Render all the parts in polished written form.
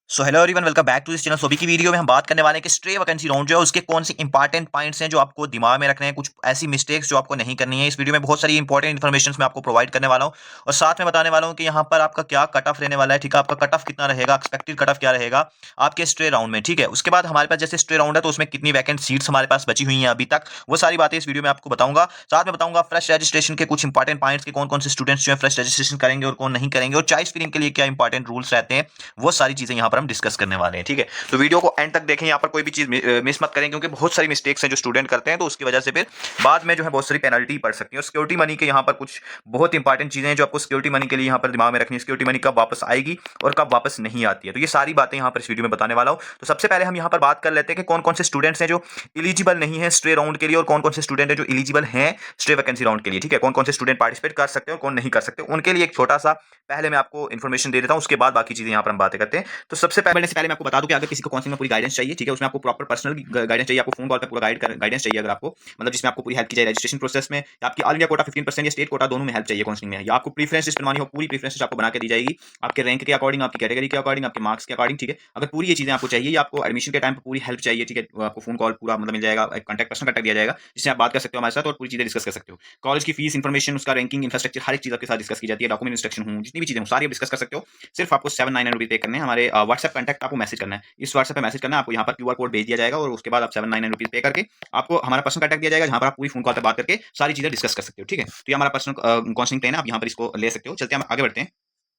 So hello everyone, welcome back to this channel. So अभी की video में हम बात करने वाले हैं कि स्ट्रे वैकेंसी राउंड जो है उसके कौन से इंपॉर्टेंट पॉइंट्स हैं जो आपको दिमाग में रखने हैं, कुछ ऐसी मिस्टेक्स जो आपको नहीं करनी है। इस वीडियो में बहुत सारी इंपॉर्टेंट इन्फॉर्मेशन मैं आपको प्रोवाइड करने वाला हूं और साथ में बताने वाला हूं कि यहाँ पर आपका क्या कट ऑफ रहने वाला है। ठीक है, आपका कट ऑफ कितना रहेगा, एक्सपेक्टेड कट ऑफ क्या रहेगा आपके स्ट्रे राउंड में। ठीक है, उसके बाद हमारे पास जैसे स्ट्रे राउंड है तो उसमें कितनी वैकेंट सीट्स हमारे पास बची हुई हैं अभी तक, वो सारी बातें इस वीडियो में आपको बताऊंगा। साथ में बताऊंगा फ्रेश रजिस्ट्रेशन के कुछ इंपॉर्टेंट पॉइंट्स के कौन कौन से स्टूडेंट्स जो है फ्रेश रजिस्ट्रेशन करेंगे और कौन नहीं करेंगे, और चॉइस फिलिंग के लिए क्या इंपॉर्टेंट रूल्स रहते हैं, वो सारी चीजें यहाँ पर हम डिस्कस करने वाले हैं। ठीक है, तो वीडियो को एंड तक देखें, यहाँ पर कोई भी चीज मिस मत करें क्योंकि बहुत सारी मिस्टेक्स हैं जो स्टूडेंट करते हैं, तो उसकी वजह से फिर बाद में जो है बहुत सारी पेनल्टी पड़ सकती है। और सिक्योरिटी मनी के यहाँ पर कुछ बहुत इंपॉर्टेंट चीजें हैं जो आपको सिक्योरिटी मनी के लिए यहाँ पर दिमाग में रखनी है। सिक्योरिटी मनी कब वापस आएगी और कब वापस नहीं आती है, तो ये सारी बातें यहाँ पर इस वीडियो में बताने वाला हूँ। तो सबसे पहले हम यहाँ पर बात कर लेते हैं कि कौन कौन से स्टूडेंट्स हैं जो इलिजिबल नहीं है स्ट्रे राउंड के लिए और कौन कौन से स्टूडेंट है जो इलिजिबल हैं स्ट्रे वैकेंसी राउंड के लिए। ठीक है, कौन कौन से स्टूडेंट पार्टिसिपेट कर सकते हैं और कौन नहीं कर सकते, उनके लिए एक छोटा सा पहले मैं आपको इन्फॉर्मेशन दे देता हूँ, उसके बाद बाकी चीजें यहाँ पर हम बातें करते हैं। तो सबसे पहले मैं आपको बता दूं कि अगर किसी को काउंसलिंग में पूरी गाइडेंस चाहिए, ठीक है, उसमें आपको प्रॉपर पर्सनल गाइडेंस चाहिए, आपको फोन कॉल पे पूरा गाइडेंस चाहिए, अगर आपको मतलब जिसमें आपको पूरी हेल्प की जाए रजिस्ट्रेशन प्रोसेस में, या आपकी ऑल इंडिया कोटा 15% या स्टेट कोटा दोनों में हेल्प चाहिए काउंसलिंग में, या आपको प्रीफरेंस लिस्ट बनवानी हो, पूरी प्रीफरेंस लिस्ट आपको बना के दी जाएगी आपके रैंक के अकॉर्डिंग, आपकी कैटेगरी के अकॉर्डिंग, आपके मार्क्स के अकॉर्डिंग। ठीक है, अगर पूरी ये चीजें आपको चाहिए, आपको एडमिशन के टाइम पर पूरी हेल्प चाहिए, ठीक है, आपको फोन कॉल पूरा मतलब मिल जाएगा, कॉन्टैक्ट पर्सन कॉन्टैक्ट दिया जाएगा जिससे आप बात कर सकते हो हमारे साथ और पूरी चीजें डिस्कस कर सकते हो। कॉलेज की फीस इन्फॉर्मेशन, उसका रैंकिंग, इंफ्रास्ट्रक्चर, हर एक चीज आपके साथ डिस्कस की जाती है। डॉक्यूमेंट इंस्ट्रक्शन हूँ, जितनी भी चीजें सारी डिस्कस कर सकते हो। सिर्फ आपको 799 पे करने हैं। हमारे व्हाट्सएप कॉन्टैक्ट आपको मैसेज करना है, इस व्हाट्सएप पे मैसेज करना है, आपको यहाँ पर क्यूआर कोड भेज दिया जाएगा और उसके बाद आप 799 पे करके आपको हमारा पर्सनल कॉन्टैक्ट दिया जाएगा, जहाँ पर आप पूरी फोन कॉल पर बात करके सारी चीजें डिस्कस कर सकते हो। ठीक है, तो ये हमारा पर्सनल काउंसलिंग प्लान है, आप यहाँ पर इसको ले सकते हो। चलते हैं हम आगे बढ़ते हैं।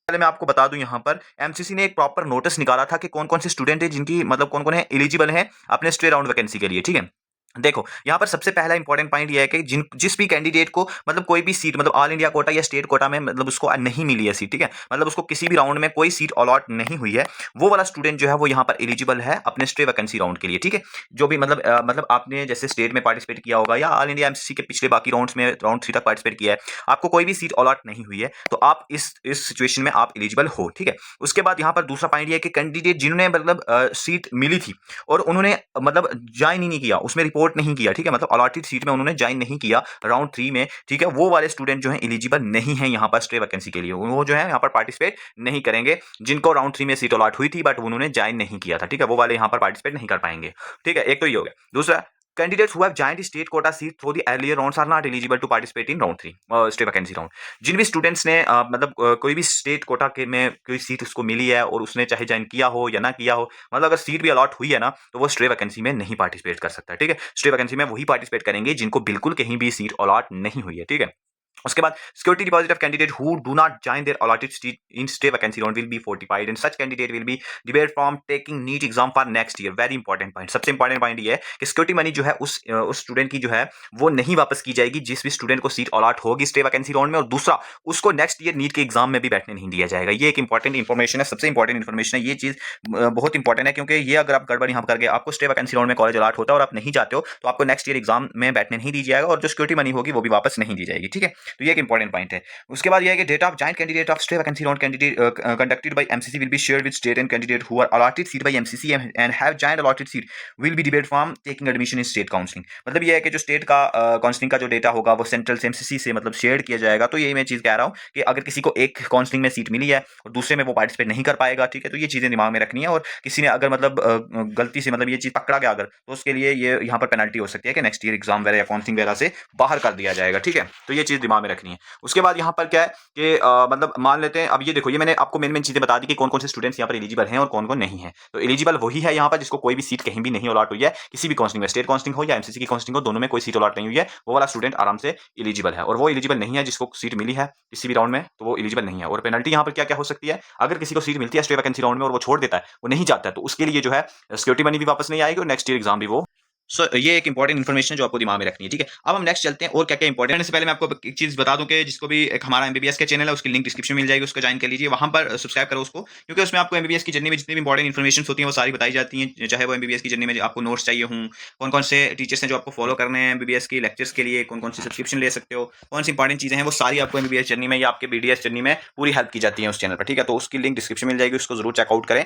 पहले मैं आपको बता दूं, यहाँ पर एमसीसी ने एक प्रॉपर नोटिस निकाला था कि कौन कौन से स्टूडेंट है जिनकी मतलब कौन कौन है एलिजिबल है अपने स्ट्रे राउंड वैकेंसी के लिए। ठीक है, देखो यहाँ पर सबसे पहला इंपॉर्टेंट पॉइंट यह है कि जिस भी कैंडिडेट को मतलब कोई भी सीट मतलब ऑल इंडिया कोटा या स्टेट कोटा में मतलब उसको नहीं मिली है सीट, ठीक है, मतलब उसको किसी भी राउंड में कोई सीट अलॉट नहीं हुई है, वो वाला स्टूडेंट जो है वो यहाँ पर एलिजिबल है अपने स्टे वैकेंसी राउंड के लिए। ठीक है, जो भी मतलब आपने जैसे स्टेट में पार्टिसिपेट किया होगा या ऑल इंडिया एमसीसी के पिछले बाकी राउंड्स में राउंड 3 तक पार्टिसिपेट किया है, आपको कोई भी सीट अलॉट नहीं हुई है, तो आप इस सिचुएशन में आप एलिजिबल हो। ठीक है, उसके बाद यहाँ पर दूसरा पॉइंट यह है कि कैंडिडेट जिन्होंने मतलब सीट मिली थी और उन्होंने मतलब ज्वाइन ही नहीं किया, उसमें रिपोर्ट नहीं किया, ठीक है, मतलब अलॉटेड सीट में उन्होंने ज्वाइन नहीं किया राउंड 3 में, ठीक है, वो वाले स्टूडेंट जो है एलिजिबल नहीं है यहाँ पर स्टे वैकेंसी के लिए, वो जो है यहाँ पर पार्टिसिपेट नहीं करेंगे। जिनको राउंड 3 में सीट अलॉट हुई थी बट उन्होंने ज्वाइन नहीं किया था, ठीक है, वो वाले यहाँ पर पार्टिसिपेट नहीं कर पाएंगे। ठीक है, एक तो ये हो गया। दूसरा, candidates who have joined state quota seat through the earlier rounds are not eligible to participate in round 3 state vacancy round। जिन भी स्टूडेंट्स ने मतलब कोई भी स्टेट कोटा के में कोई सीट उसको मिली है और उसने चाहे ज्वाइन किया हो या ना किया हो, मतलब अगर सीट भी अलॉट हुई है ना, तो वो स्टे वैकेंसी में नहीं पार्टिसिपेट कर सकता है। ठीक है, स्टे वैकेंसी में वही पार्टिसिपेट करेंगे जिनको बिल्कुल कहीं भी सीट अलॉट नहीं हुई है। ठीक है, उसके बाद security deposit of candidate who do not join their allotted seat in stay vacancy round will be fortified and such candidate will be debate from taking NEET exam for next year. Very important point, सबसे important point ये है कि security money जो है उस student की जो है वो नहीं वापस की जाएगी जिस भी स्टूडेंट को सीट अलॉट होगी स्टे वैकेंसी राउंड में, और दूसरा उसको नेक्स्ट ईयर नीट के एग्जाम में भी बैठने नहीं दिया जाएगा। ये एक इंपॉर्टेंट इंफॉर्मेशन है, सबसे इंपॉर्टेंट इंफॉर्मेशन है, ये चीज बहुत इंपॉर्टेंट है क्योंकि ये अगर आप गड़बड़ यहाँ करके आपको स्टे वैकेंसी राउंड में कॉलेज अलॉट होता है और आप नहीं जाते हो तो आपको नेक्स्ट ईयर एग्जाम में बैठने नहीं दी जाएगा और जो सिक्योरिटी मनी होगी वो भी वापस नहीं दी जाएगी। ठीक है, तो ये एक इंपॉर्टेंट पॉइंट है। उसके बाद यह है कि data of joint candidate of stay vacancy round candidate conducted by MCC will be shared with state and candidate who are allotted seat by MCC and have joint allotted seat will be debate from taking admission in state counselling. मतलब यह है कि जो state का counselling का जो data होगा वो सेंट्रल से एमसीसी से मतलब शेयर किया जाएगा। तो यही मैं चीज कह रहा हूँ कि अगर किसी को एक काउंसलिंग में सीट मिली है और दूसरे में वो पार्टिसिपेट नहीं कर पाएगा, ठीक है, तो ये चीजें दिमाग में रखनी है। और किसी ने अगर मतलब गलती से मतलब ये चीज पकड़ा गया अगर, तो उसके लिए ये यहाँ पर पेनल्टी हो सकती है कि नेक्स्ट ईयर एग्जाम वगैरह या काउंसलिंग वगैरह से बाहर कर दिया जाएगा। ठीक है, तो ये चीज दिमाग में रखनी है। उसके बाद यहाँ पर क्या है कि मतलब मान लेते हैं, अब ये देखो, ये मैंने आपको मेन चीजें बता दी कि कौन कौन से स्टूडेंट्स यहाँ पर एलिजिबल हैं और कौन कौन नहीं है। तो एलिजिबल वही है यहाँ पर जिसको कोई भी सीट कहीं भी नहीं अलॉट हुई है, किसी भी काउंसलिंग में, स्टेट काउंसलिंग हो या एमसीसी की काउंसलिंग हो, दोनों में कोई सीट अलॉट नहीं हुई है, वो वाला स्टूडेंट आराम से एलिजिबल है। और वो एलिजिबल नहीं है जिसको सीट मिली है किसी भी राउंड में, तो वो एलिजिबल नहीं है। और पेनल्टी यहाँ पर क्या क्या हो सकती है, अगर किसी को सीट मिलती है स्टे वैकेंसी राउंड में और वो छोड़ देता है, वो नहीं जाता है, तो उसके लिए जो है सिक्योरिटी मनी भी वापस नहीं आएगी और नेक्स्ट ईयर एग्जाम भी वो। ये एक इंपॉर्टेंट इन्फॉर्मेशन जो आपको दिमाग में रखनी है। ठीक है, अब हम नेक्स्ट चलते हैं और क्या क्या इंपॉर्टेंट। इससे पहले मैं आपको एक चीज बता दूं कि जिसको भी एक हमारा एमबीबीएस का चैनल है उसकी लिंक डिस्क्रिप्शन में मिल जाएगी, उसको ज्वाइन कर लीजिए, वहां पर सब्सक्राइब करो उसको, क्योंकि उसमें आपको एमबीबीएस की जर्नी में जितनी भी इंपॉर्टेंट इन्फॉर्मेशन होती है वो सारी बताई जाती हैं। चाहे वो एमबीबीएस की जर्नी में आपको नोट्स चाहिए हूँ, कौन कौन से टीचर्स हैं जो आपको फॉलो करने हैं एमबीबीएस की लेक्चर्स के लिए, कौन कौन सी सब्सक्रिप्शन ले सकते हो, कौन सी इंपॉर्टेंट चीजें हैं, वो सारी आपको एमबीबीएस जर्नी में या आपके बीडीएस जर्नी में पूरी हेल्प की जाती है उस चैनल पर। ठीक है, तो उसकी लिंक डिस्क्रिप्शन मिल जाएगी, उसको जरूर चेकआउट करें।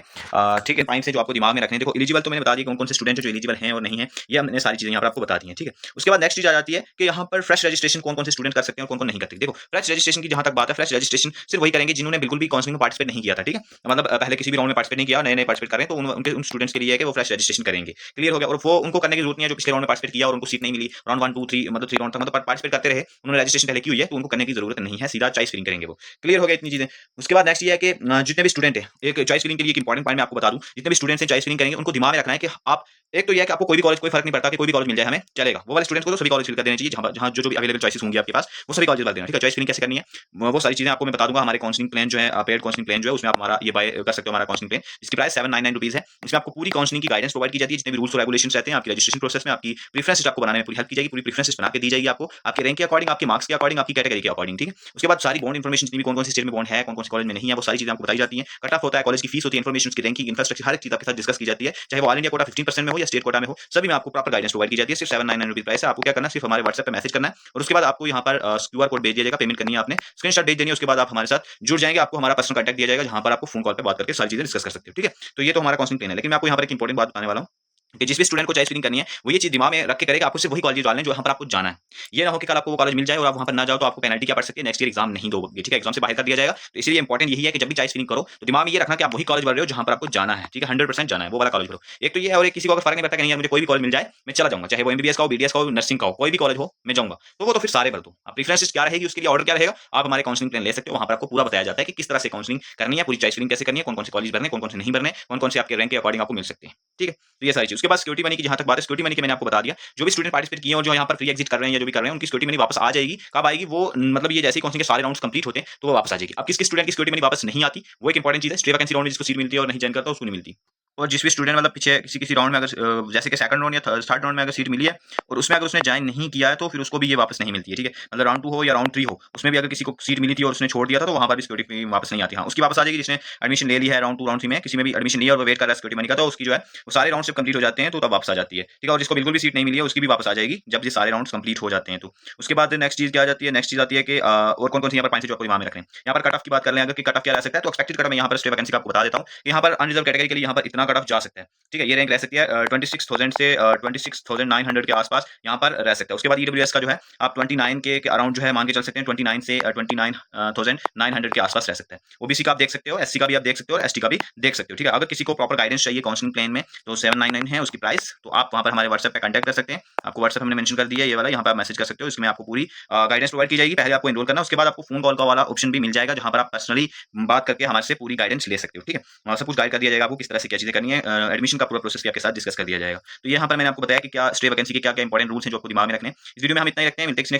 ठीक है, पॉइंट से जो आपको दिमाग में रखने हैं, देखो एलिजिबल तो मैंने बता दी कौन कौन से स्टूडेंट जो एलिजिबल हैं और नहीं है, ये हमने सारी चीज़ें यहाँ पर आपको बता दी हैं, ठीक है। उसके बाद नेक्स्ट चीज़ आ जाती है कि यहाँ पर फ्रेश रजिस्ट्रेशन कौन-कौन से स्टूडेंट कर सकते हैं और कौन-कौन नहीं करते। देखो फ्रेश रजिस्ट्रेशन की जहाँ तक बात है, फ्रेश रजिस्ट्रेशन सिर्फ वही करेंगे जिन्होंने बिल्कुल भी काउंसलिंग में पार्टिसिपेट नहीं किया था, ठीक है। मतलब पहले किसी भी राउंड में पार्टिसिपेट नहीं किया, नए-नए पार्टिसिपेट कर रहे हैं, तो उन स्टूडेंट्स के लिए है कि वो फ्रेश रजिस्ट्रेशन करेंगे। क्लियर हो गया? और वो उनको करने की जरूरत नहीं है जो पिछले राउंड में पार्टिसिपेट किया और उनको सीट नहीं मिली, राउंड 1 2 3 मतलब 3 राउंड तक मतलब पार्टिसिपेट करते रहे, उन्होंने रजिस्ट्रेशन पहले की हुई है, तो उनको करने की जरूरत नहीं है, सीधा चॉइस फिलिंग करेंगे वो। क्लियर हो गया इतनी चीजें। उसके बाद नेक्स्ट ये है कि जितने भी स्टूडेंट है, एक चॉइस फिलिंग के लिए एक इंपॉर्टेंट पॉइंट मैं आपको बता दूं, जितने भी स्टूडेंट्स हैं चॉइस फिलिंग करेंगे उनको दिमाग में रखना है कि आप एक तो ये है कि आपको कोई भी कॉलेज, कोई फर्क नहीं पड़ता कि कोई भी कॉलेज मिल जाए हमें चलेगा, वो वाले स्टूडेंट्स को तो सभी कॉलेज फिल कर देना चाहिए जहां जो भी अवेलेबल चॉइसेस होंगी आपके पास, वो सभी कॉलेज कर देना, ठीक है। चॉइस फिलिंग कैसे करनी है वो सारी चीजें आपको मैं बता दूंगा। हमारे काउंसलिंग प्लान जो है, पेड काउंसलिंग प्लान जो है, उसमें आप हमारा ये बाय कर सकते हो, हमारा काउंसलिंग प्लान जिसकी प्राइस 799 रुपीज है। इसमें आपको पूरी काउंसलिंग की गाइडेंस प्रोवाइड की जाती है, जितने भी रूल्स और रेगुलेशंस रहते हैं आपकी रजिस्ट्रेशन प्रोसेस में, आपकी प्रेफरेंस लिस्ट आपको बनाने में पूरी हेल्प की जाएगी, पूरी प्रेफरेंस लिस्ट बना के दी जाएगी आपको, आपके रैंक के अकॉर्डिंग, आपके मार्क्स के अकॉर्डिंग, आपकी कैटेगरी के अकॉर्डिंग, ठीक है। उसके बाद सारी बॉन्ड इन्फॉर्मेशन जितनी भी कौन-कौन सी स्टेट में बॉन्ड है, कौन-कौन से कॉलेज में नहीं है, वो सारी चीजें आपको बताई जाती हैं। कट ऑफ होता है, कॉलेज की फीस होती है, इन्फॉर्मेशन की रैंकिंग, इंफ्रास्ट्रक्चर, हर एक चीज आपके साथ डिस्कस की जाती है, चाहे वो ऑल इंडिया कोटा 15% में हो या स्टेट कोटा में हो, सभी में आपको प्रॉपर गाइडेंस प्रोवाइड की जाती है। सिर्फ 799 रुपीज प्राइस है। आपको क्या करना है, सिर्फ हमारे व्हाट्सएप पे मैसेज करना है और उसके बाद आपको यहाँ पर क्यूआर कोड भेज दिया जाएगा, पेमेंट करनी है आपने, स्क्रीनशॉट भेज देनी है, उसके बाद आप हमारे साथ जुड़ जाएंगे, आपको हमारा पर्सनल कॉन्टैक्ट दिया जाएगा, जहां पर आपको फोन कॉल पे बात करके सारी चीजें डिस्कस कर सकते हो, ठीक है। तो ये तो हमारा काउंसलिंग प्लान है, लेकिन मैं आपको यहाँ पर एक इंपॉर्टेंट बात बताने वाला हूँ कि जिस भी स्टूडेंट को चॉइस फिलिंग करनी है, वो ये चीज दिमाग में रख के करेगा, आपको सिर्फ वही कॉलेज डालने जो यहाँ पर आपको जाना है। ये ना हो कि कल आपको वो कॉलेज मिल जाए और आप वहां पर ना जाओ, तो आपको पेनल्टी क्या पड़ सकती है, नेक्स्ट ईयर एग्जाम नहीं दोगे, ठीक है, एग्जाम से बाहर कर दिया जाएगा। तो इसलिए इंपॉर्टेंट यही है कि जब भी चॉइस फिलिंग करो तो दिमाग में ये रखना कि आप वही कॉलेज भर रहे हो जहां पर आपको जाना है, ठीक है, 100% जाना है, वो वाला कॉलेज भरो। एक तो ये है, और एक किसी को अगर फर्क नहीं पड़ता कि नहीं यार मुझे कोई भी कॉलेज मिल जाए मैं चला जाऊंगा, चाहे वो एमबीबीएस का हो, बीडीएस का हो, नर्सिंग का हो, कोई भी कॉलेज हो मैं जाऊंगा, तो वो तो फिर सारे भर दो। आप प्रेफरेंस क्या रहेगी, उसके लिए ऑर्डर क्या रहेगा, आप हमारे काउंसलिंग प्लान ले सकते हो, वहां पर आपको पूरा बताया जाता है कि किस तरह से काउंसलिंग करनी है, पूरी चॉइस फिलिंग कैसे करनी है, कौन-कौन से कॉलेज भरने, कौन-कौन से नहीं भरने, कौन-कौन से आपके रैंक के अकॉर्डिंग आपको मिल सकते हैं, ठीक है। तो ये सारी चीज। उसके बाद सिक्योरिटी मनी की जहां तक बात है, सिक्योरिटी मनी की मैंने आपको बता दिया, जो भी स्टूडेंट पार्टिसिपेट किए और जो यहाँ पर फ्री एग्जिट कर रहे हैं या जो भी कर रहे हैं, उनकी सिक्योरिटी मनी वापस आ जाएगी। कब आएगी वो, मतलब ये जैसे ही काउंसलिंग के सारे राउंड्स कंप्लीट होते हैं तो वो वापस आ जाएगी। अब किस स्टूडेंट की सिक्योरिटी मनी वापस नहीं आती, वो एक इंपॉर्टेंट चीज है। स्टे वैकेंसी राउंड में जिसको सीट मिलती है और नहीं ज्वाइन करता उसको नहीं मिलती। और जिस भी स्टूडेंट मतलब पीछे किसी किसी राउंड में अगर जैसे कि सेकंड राउंड या थर्ड राउंड में अगर सीट मिली है और उसमें अगर उसने ज्वाइन नहीं किया है, तो फिर उसको भी ये वापस नहीं मिलती है, ठीक है। मतलब राउंड 2 हो या राउंड 3 हो, उसमें भी अगर किसी को सीट मिली थी और उसने छोड़ दिया था, तो वहां पर भी सिक्योरिटी फी वापस नहीं आती। हाँ, उसकी वापस आ जाएगी जिसने एडमिशन ले लिया है राउंड 2 राउंड 3 में, किसी में भी एडमिशन लिया और वो वेट कर रहा है सिक्योरिटी मनी का, तो उसकी जो है वो सारे राउंड जब कंप्लीट हो जाते हैं तो तब वापस आ जाती है, ठीक है। और जिसको बिल्कुल भी सीट नहीं मिली है उसकी भी वापस आ जाएगी जब ये सारे राउंड कंप्लीट हो जाते हैं। तो उसके बाद नेक्स्ट चीज क्या आ जाती है, नेक्स्ट चीज आती है कि और कौन कौन सी यहाँ पर पॉइंट्स जो आपको दिमाग में रखने हैं। यहाँ पर कट ऑफ की बात कर लें अगर कि कट ऑफ क्या रह सकता है, तो एक्सपेक्टेड कट ऑफ मैं यहाँ पर स्टे वैकेंसी का आपको बता देता हूँ। यहाँ पर अनरिजर्व कैटेगरी के लिए यहाँ पर इतना कट ऑफ जा सकता है, ठीक है। ये रैंक रह सकती है 26,000 से 26,900 के आसपास यहाँ पर रह सकता है। उसके बाद ईडब्ल्यूएस का जो है आप 29 के अराउंड जो है मान के चल सकते हैं, 29 से 29,900 के आसपास रह सकता है। ओबीसी का आप देख सकते हो, एससी का भी आप देख सकते हो और एसटी का भी देख सकते हो, ठीक है। अगर किसी को प्रॉपर गाइडेंस चाहिए काउंसलिंग प्लान में, तो 799 है उसकी प्राइस, तो आप वहाँ पर हमारे व्हाट्सएप पे कांटेक्ट कर सकते हैं। आपको व्हाट्सएप हमने मेंशन कर दिया है ये वाला, यहाँ पर आप मैसेज कर सकते हो, इसमें आपको पूरी गाइडेंस प्रोवाइड की जाएगी। पहले आपको एनरोल करना, उसके बाद आपको फोन कॉल का वाला ऑप्शन भी मिल जाएगा, जहाँ पर आप पर्सनली बात करके हमारे से पूरी गाइडेंस ले सकते हो, ठीक है। सब कुछ गाइड कर दिया जाएगा आपको किस तरह से क्या चीजें करनी है, एडमिशन का पूरा प्रोसेस भी आपके साथ डिस्कस कर दिया जाएगा। तो यहाँ पर मैंने आपको बताया कि क्या स्टे वैकेंसी के क्या क्या इंपॉर्टेंट रूल्स हैं जो आपको दिमाग में रखने हैं। इस वीडियो में हम इतना ही रखते हैं, मिलते हैं नेक्स्ट